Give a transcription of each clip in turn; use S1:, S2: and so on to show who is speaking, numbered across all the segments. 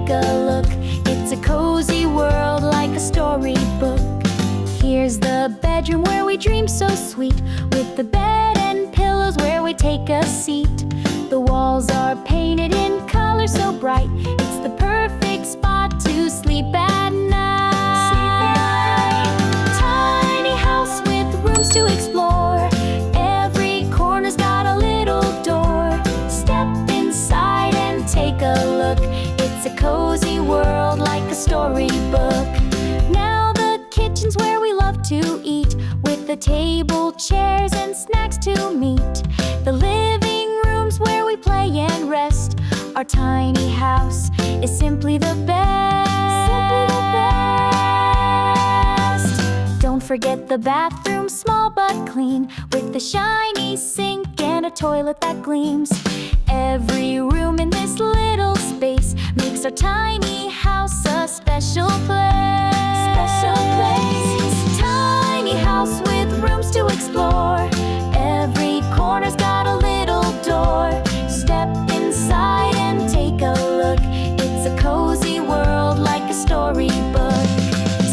S1: take a look. It's a cozy world like a storybook. Here's the bedroom where we dream so sweet, with the bed and pillows where we take a seat. The walls are painted in color so bright. It's the perfect spot to sleep at night. Tiny house with rooms to explore. Every corner's got a little door. Step inside and take a look. It's a cozy world like a storybook. Now the kitchen's where we love to eat, with the table, chairs, and snacks to meet. The living room's where we play and rest. Our tiny house is simply the best. Don't forget the bathroom, small but clean, with the shiny sink and a toilet that gleams. Every room in this little space makes our tiny house a special place. Special place. Tiny house with rooms to explore. Every corner's got a little door. Step inside and take a look. It's a cozy world like a storybook.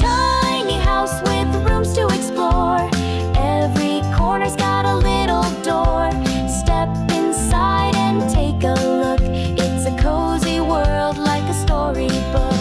S1: Tiny house with rooms to explore. Every corner's got a little door. Step inside and take a look. It's a cozy world like a storybook.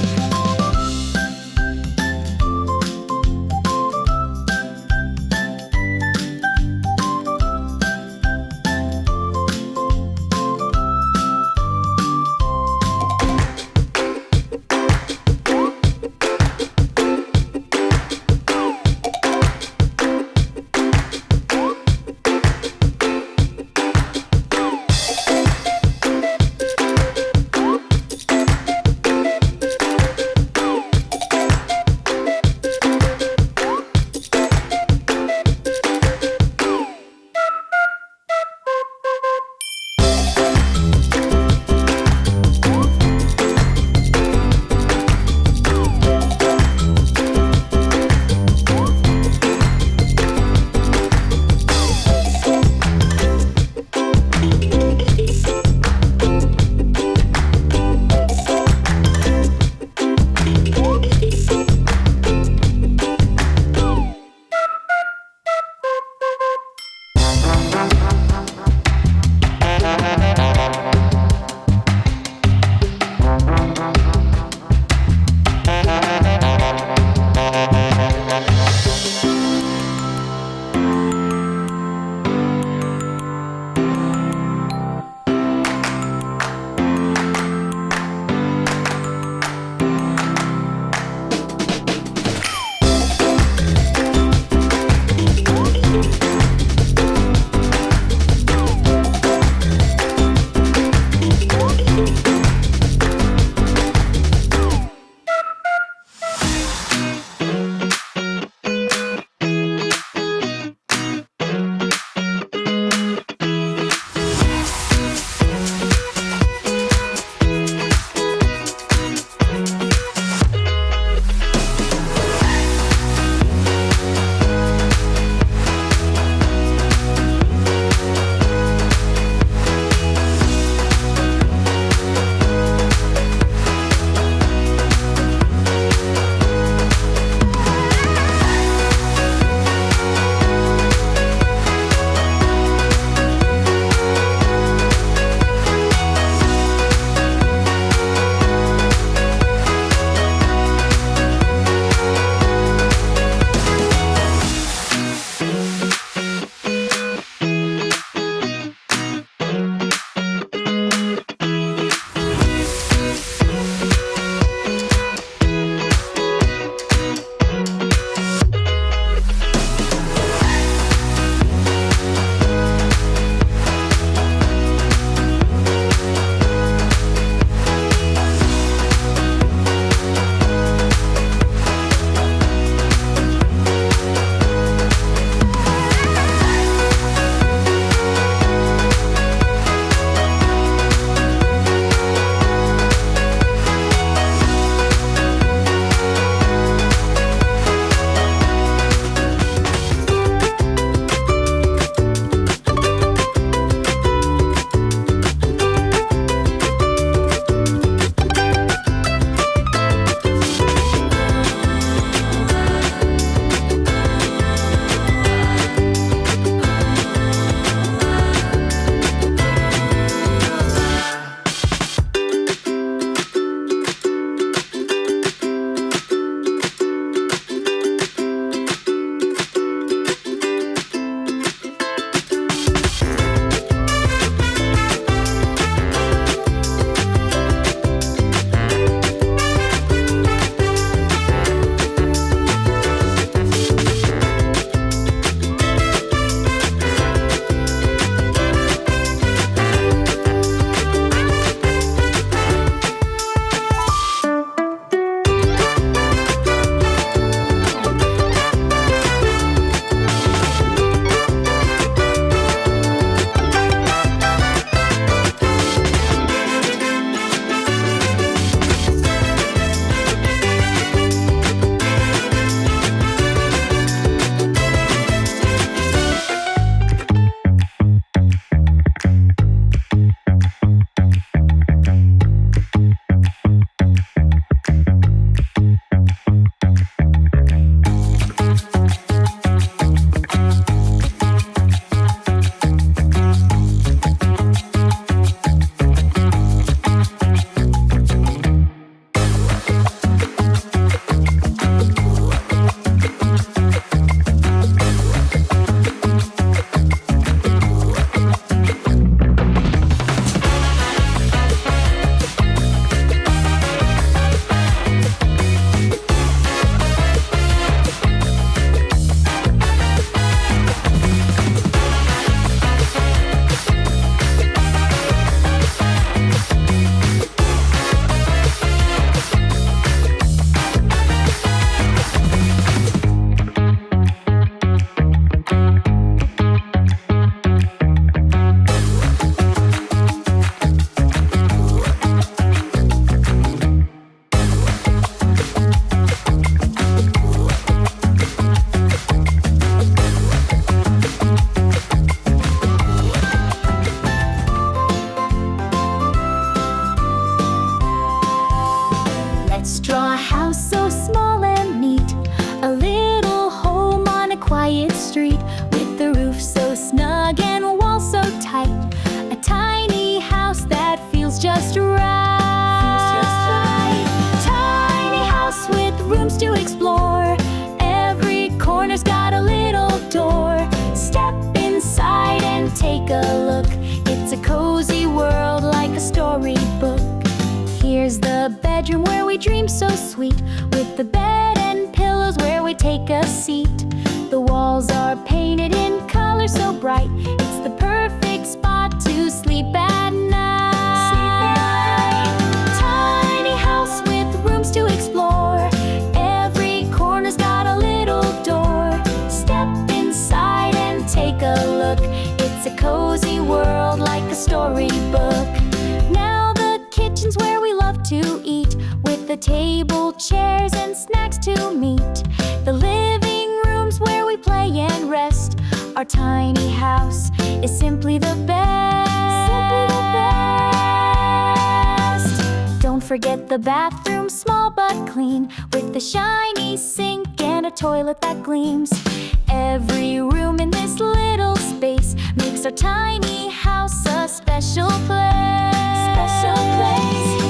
S1: Here's the bedroom where we dream so sweet, with the bed and pillows where we take a seat. The walls are painted in color so bright, it's the perfect spot to sleep at night. Tiny house with rooms to explore, every corner's got a little door. Step inside and take a look, it's a cozy world like a storybook. Now the kitchen's where we love to eat, with the table, chairs, and snacks to meet. The living room's where we play and rest. Our tiny house is simply the best. Don't forget the bathroom, small but clean, with the shiny sink and a toilet that gleams. Every room in this little space makes our tiny house a special place. Special place.